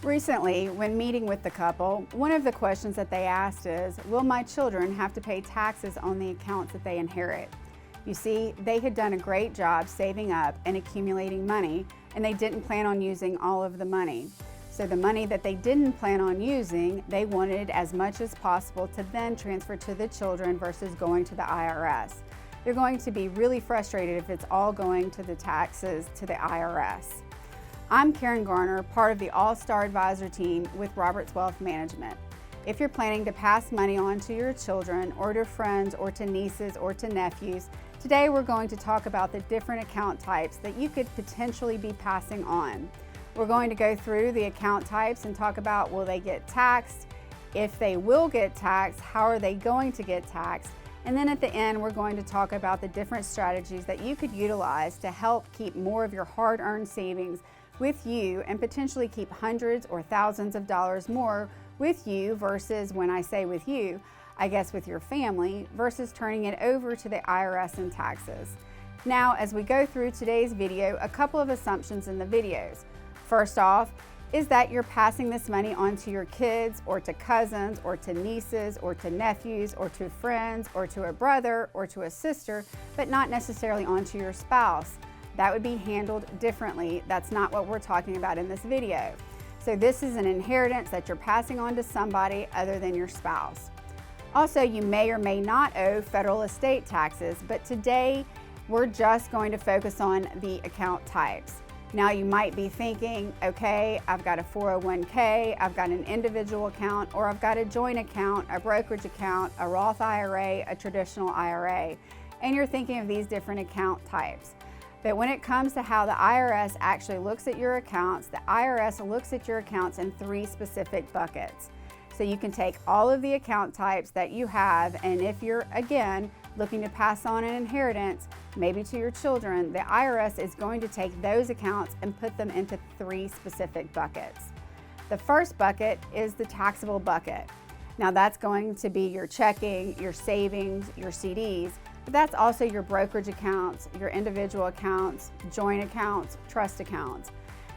Recently, when meeting with the couple, one of the questions that they asked is, will my children have to pay taxes on the accounts that they inherit? You see, they had done a great job saving up and accumulating money, and they didn't plan on using all of the money. So the money that they didn't plan on using, they wanted as much as possible to then transfer to the children versus going to the IRS. They're going to be really frustrated if it's all going to the taxes to the IRS. I'm Karen Garner, part of the All-Star Advisor team with Roberts Wealth Management. If you're planning to pass money on to your children or to friends or to nieces or to nephews, today we're going to talk about the different account types that you could potentially be passing on. We're going to go through the account types and talk about, will they get taxed? If they will get taxed, how are they going to get taxed? And then at the end, we're going to talk about the different strategies that you could utilize to help keep more of your hard-earned savings with you and potentially keep hundreds or thousands of dollars more with you versus, when I say with you, I guess with your family, versus turning it over to the IRS and taxes. Now, as we go through today's video, a couple of assumptions in the videos. First off, is that you're passing this money on to your kids or to cousins or to nieces or to nephews or to friends or to a brother or to a sister, but not necessarily onto your spouse. That would be handled differently. That's not what we're talking about in this video. So this is an inheritance that you're passing on to somebody other than your spouse. Also, you may or may not owe federal estate taxes, but today we're just going to focus on the account types. Now you might be thinking, okay, I've got a 401k, I've got an individual account, or I've got a joint account, a brokerage account, a Roth IRA, a traditional IRA, and you're thinking of these different account types. But when it comes to how the IRS actually looks at your accounts, the IRS looks at your accounts in three specific buckets. So you can take all of the account types that you have, and if you're, again, looking to pass on an inheritance, maybe to your children, the IRS is going to take those accounts and put them into three specific buckets. The first bucket is the taxable bucket. Now that's going to be your checking, your savings, your CDs, but that's also your brokerage accounts, your individual accounts, joint accounts, trust accounts.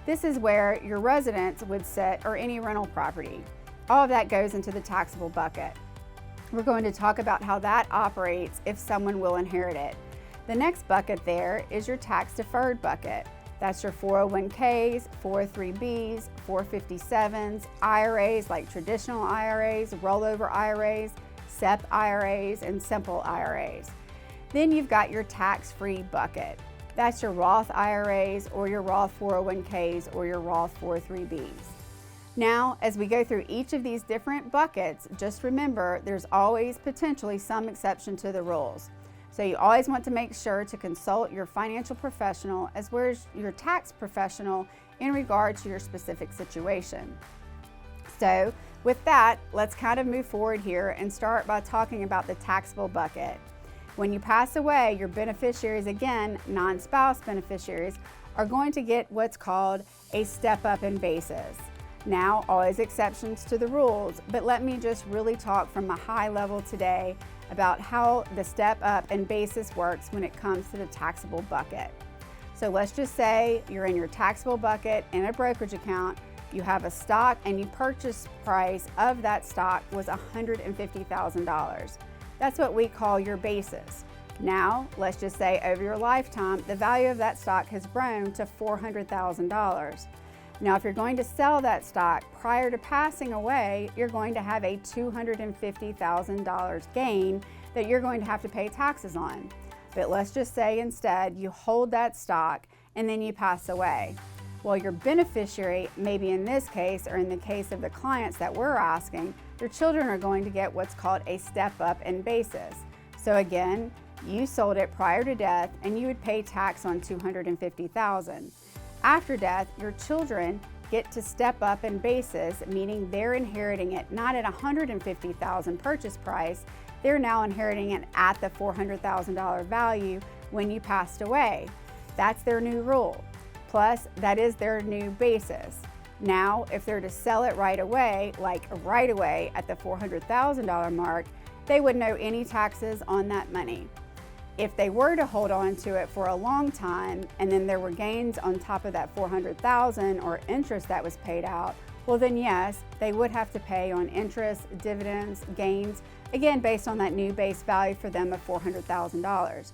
This is where your residence would sit or any rental property. All of that goes into the taxable bucket. We're going to talk about how that operates if someone will inherit it. The next bucket there is your tax deferred bucket. That's your 401ks, 403bs, 457s, IRAs like traditional IRAs, rollover IRAs, SEP IRAs, and simple IRAs. Then you've got your tax-free bucket. That's your Roth IRAs or your Roth 401ks or your Roth 403bs. Now, as we go through each of these different buckets, just remember there's always potentially some exception to the rules. So you always want to make sure to consult your financial professional as well as your tax professional in regard to your specific situation. So with that, let's kind of move forward here and start by talking about the taxable bucket. When you pass away, your beneficiaries, again, non-spouse beneficiaries, are going to get what's called a step up in basis. Now, always exceptions to the rules, but let me just really talk from a high level today about how the step up in basis works when it comes to the taxable bucket. So let's just say you're in your taxable bucket in a brokerage account, you have a stock and your purchase price of that stock was $150,000. That's what we call your basis. Now, let's just say over your lifetime, the value of that stock has grown to $400,000. Now, if you're going to sell that stock prior to passing away, you're going to have a $250,000 gain that you're going to have to pay taxes on. But let's just say instead you hold that stock and then you pass away. Well, your beneficiary, maybe in this case or in the case of the clients that we're asking, your children are going to get what's called a step up in basis. So again, you sold it prior to death and you would pay tax on $250,000. After death, your children get to step up in basis, meaning they're inheriting it not at $150,000 purchase price, they're now inheriting it at the $400,000 value when you passed away. That's their new rule. Plus, that is their new basis. Now, if they're to sell it right away, like right away at the $400,000 mark, they wouldn't owe any taxes on that money. If they were to hold on to it for a long time and then there were gains on top of that $400,000 or interest that was paid out, well then yes, they would have to pay on interest, dividends, gains, again based on that new base value for them of $400,000.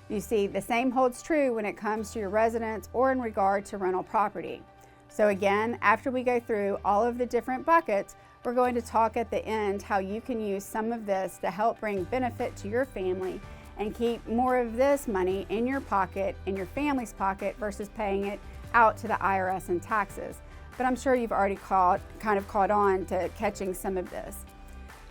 You see, the same holds true when it comes to your residence or in regard to rental property. So again, after we go through all of the different buckets, we're going to talk at the end how you can use some of this to help bring benefit to your family and keep more of this money in your pocket, in your family's pocket, versus paying it out to the IRS in taxes. But I'm sure you've already kind of caught on to catching some of this.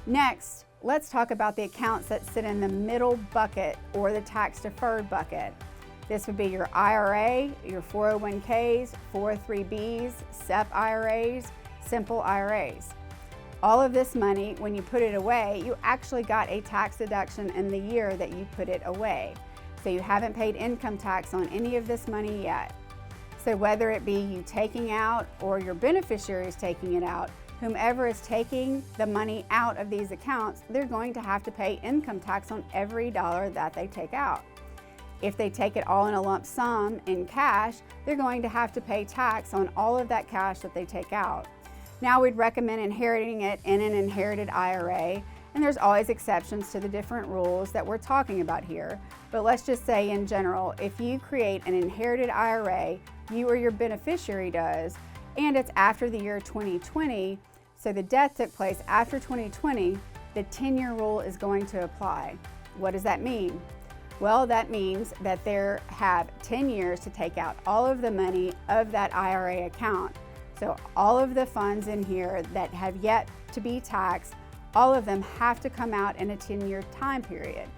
Next, let's talk about the accounts that sit in the middle bucket or the tax deferred bucket. This would be your IRA, your 401ks, 403bs, SEP IRAs, simple IRAs. All of this money, when you put it away, you actually got a tax deduction in the year that you put it away. So you haven't paid income tax on any of this money yet. So whether it be you taking out or your beneficiaries taking it out, whomever is taking the money out of these accounts, they're going to have to pay income tax on every dollar that they take out. If they take it all in a lump sum in cash, they're going to have to pay tax on all of that cash that they take out. Now we'd recommend inheriting it in an inherited IRA, and there's always exceptions to the different rules that we're talking about here. But let's just say in general, if you create an inherited IRA, you or your beneficiary does, and it's after the year 2020, so the death took place after 2020, the 10-year rule is going to apply. What does that mean? Well, that means that they have 10 years to take out all of the money of that IRA account. So all of the funds in here that have yet to be taxed, all of them have to come out in a 10-year time period.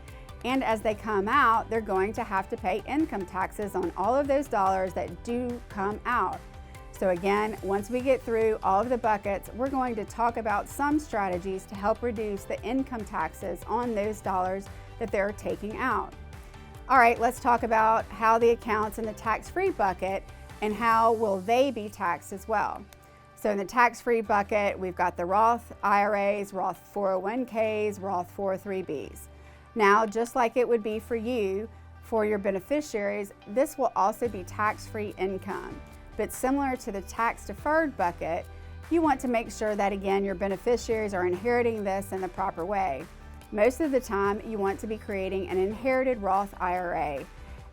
And as they come out, they're going to have to pay income taxes on all of those dollars that do come out. So again, once we get through all of the buckets, we're going to talk about some strategies to help reduce the income taxes on those dollars that they're taking out. All right, let's talk about how the accounts in the tax-free bucket and how will they be taxed as well. So in the tax-free bucket, we've got the Roth IRAs, Roth 401ks, Roth 403bs. Now, just like it would be for you, for your beneficiaries, this will also be tax-free income. But similar to the tax-deferred bucket, you want to make sure that, again, your beneficiaries are inheriting this in the proper way. Most of the time, you want to be creating an inherited Roth IRA.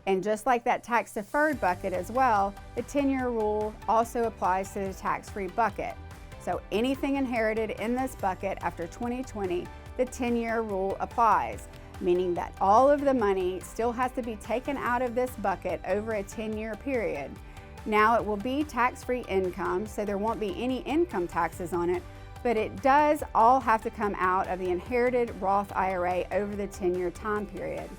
And just like that tax-deferred bucket as well, the 10-year rule also applies to the tax-free bucket. So anything inherited in this bucket after 2020, the 10-year rule applies, meaning that all of the money still has to be taken out of this bucket over a 10-year period. Now it will be tax-free income, so there won't be any income taxes on it, but it does all have to come out of the inherited Roth IRA over the 10-year time period.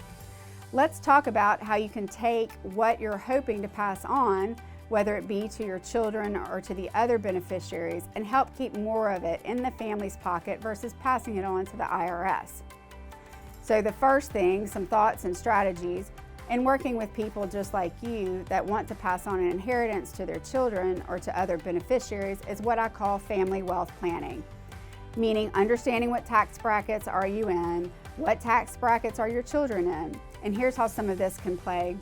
Let's talk about how you can take what you're hoping to pass on, whether it be to your children or to the other beneficiaries, and help keep more of it in the family's pocket versus passing it on to the IRS. So the first thing, some thoughts and strategies, in working with people just like you that want to pass on an inheritance to their children or to other beneficiaries, is what I call family wealth planning. Meaning understanding what tax brackets are you in, what tax brackets are your children in. And here's how some of this can play.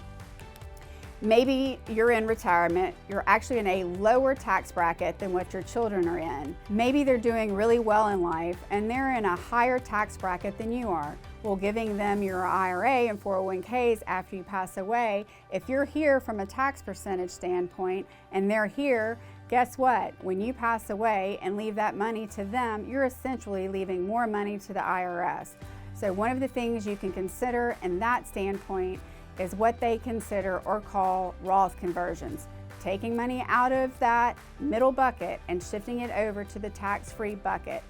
Maybe you're in retirement, you're actually in a lower tax bracket than what your children are in. Maybe they're doing really well in life and they're in a higher tax bracket than you are. Well, giving them your IRA and 401ks after you pass away, if you're here from a tax percentage standpoint and they're here, guess what? When you pass away and leave that money to them, you're essentially leaving more money to the IRS. So one of the things you can consider in that standpoint is what they consider or call Roth conversions. Taking money out of that middle bucket and shifting it over to the tax-free bucket.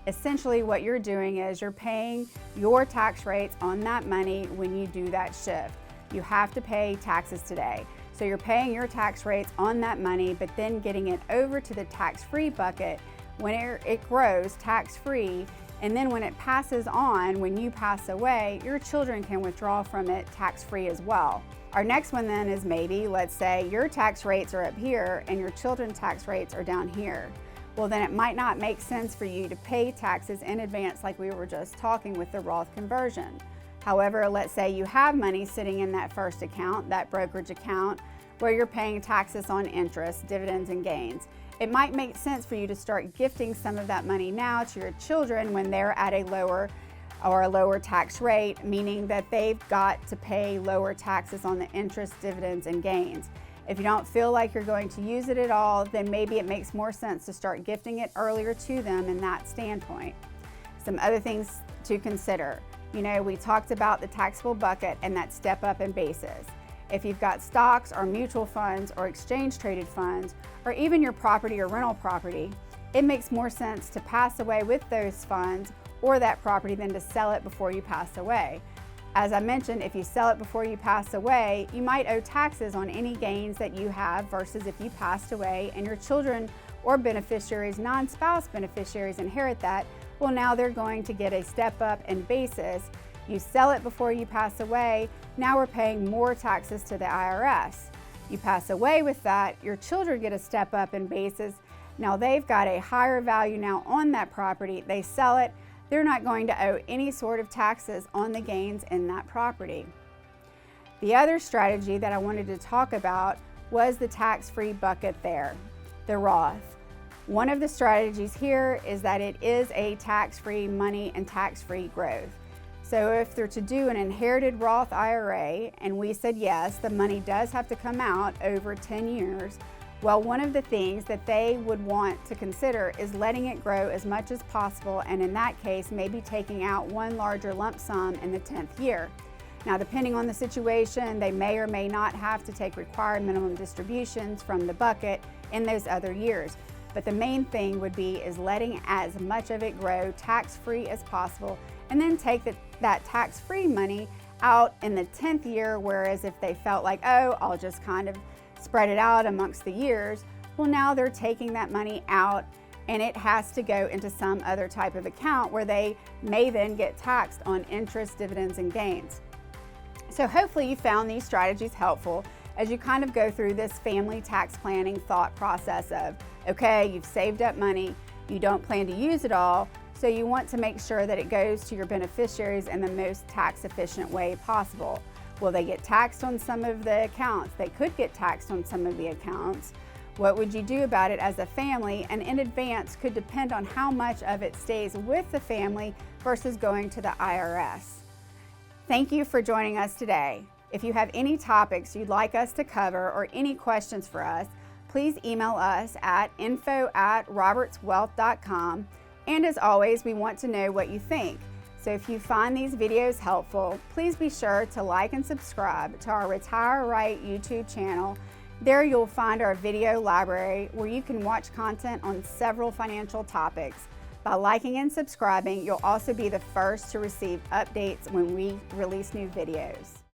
Essentially what you're doing is you're paying your tax rates on that money when you do that shift. You have to pay taxes today. So you're paying your tax rates on that money, but then getting it over to the tax-free bucket when it grows tax-free. And then when it passes on, when you pass away, your children can withdraw from it tax-free as well. Our next one then is maybe, let's say your tax rates are up here and your children's tax rates are down here. Well, then it might not make sense for you to pay taxes in advance like we were just talking with the Roth conversion. However, let's say you have money sitting in that first account, that brokerage account, where you're paying taxes on interest, dividends, and gains. it might make sense for you to start gifting some of that money now to your children when they're at a lower tax rate, meaning that they've got to pay lower taxes on the interest, dividends, and gains. If you don't feel like you're going to use it at all, then maybe it makes more sense to start gifting it earlier to them in that standpoint. Some other things to consider. We talked about the taxable bucket and that step up in basis. If you've got stocks or mutual funds or exchange traded funds, or even your property or rental property, it makes more sense to pass away with those funds or that property than to sell it before you pass away. As I mentioned, if you sell it before you pass away, you might owe taxes on any gains that you have versus if you passed away and your children or beneficiaries, non-spouse beneficiaries, inherit that. Well, now they're going to get a step up in basis. You sell it before you pass away, now we're paying more taxes to the IRS. You pass away with that, your children get a step up in basis. Now they've got a higher value now on that property. They sell it, they're not going to owe any sort of taxes on the gains in that property. The other strategy that I wanted to talk about was the tax-free bucket there, the Roth. One of the strategies here is that it is a tax-free money and tax-free growth. So if they're to do an inherited Roth IRA, and we said yes, the money does have to come out over 10 years, well, one of the things that they would want to consider is letting it grow as much as possible, and in that case, maybe taking out one larger lump sum in the 10th year. Now, depending on the situation, they may or may not have to take required minimum distributions from the bucket in those other years. But the main thing would be is letting as much of it grow tax-free as possible, and then take that tax-free money out in the 10th year, whereas if they felt like, oh, I'll just kind of spread it out amongst the years, well, now they're taking that money out and it has to go into some other type of account where they may then get taxed on interest, dividends, and gains. So hopefully you found these strategies helpful as you kind of go through this family tax planning thought process of, okay, you've saved up money, you don't plan to use it all, so you want to make sure that it goes to your beneficiaries in the most tax efficient way possible. Will they get taxed on some of the accounts? They could get taxed on some of the accounts. What would you do about it as a family? And in advance could depend on how much of it stays with the family versus going to the IRS. Thank you for joining us today. If you have any topics you'd like us to cover or any questions for us, please email us at info@robertswealth.com. And as always, we want to know what you think. So if you find these videos helpful, please be sure to like and subscribe to our Retire Right YouTube channel. There you'll find our video library where you can watch content on several financial topics. By liking and subscribing, you'll also be the first to receive updates when we release new videos.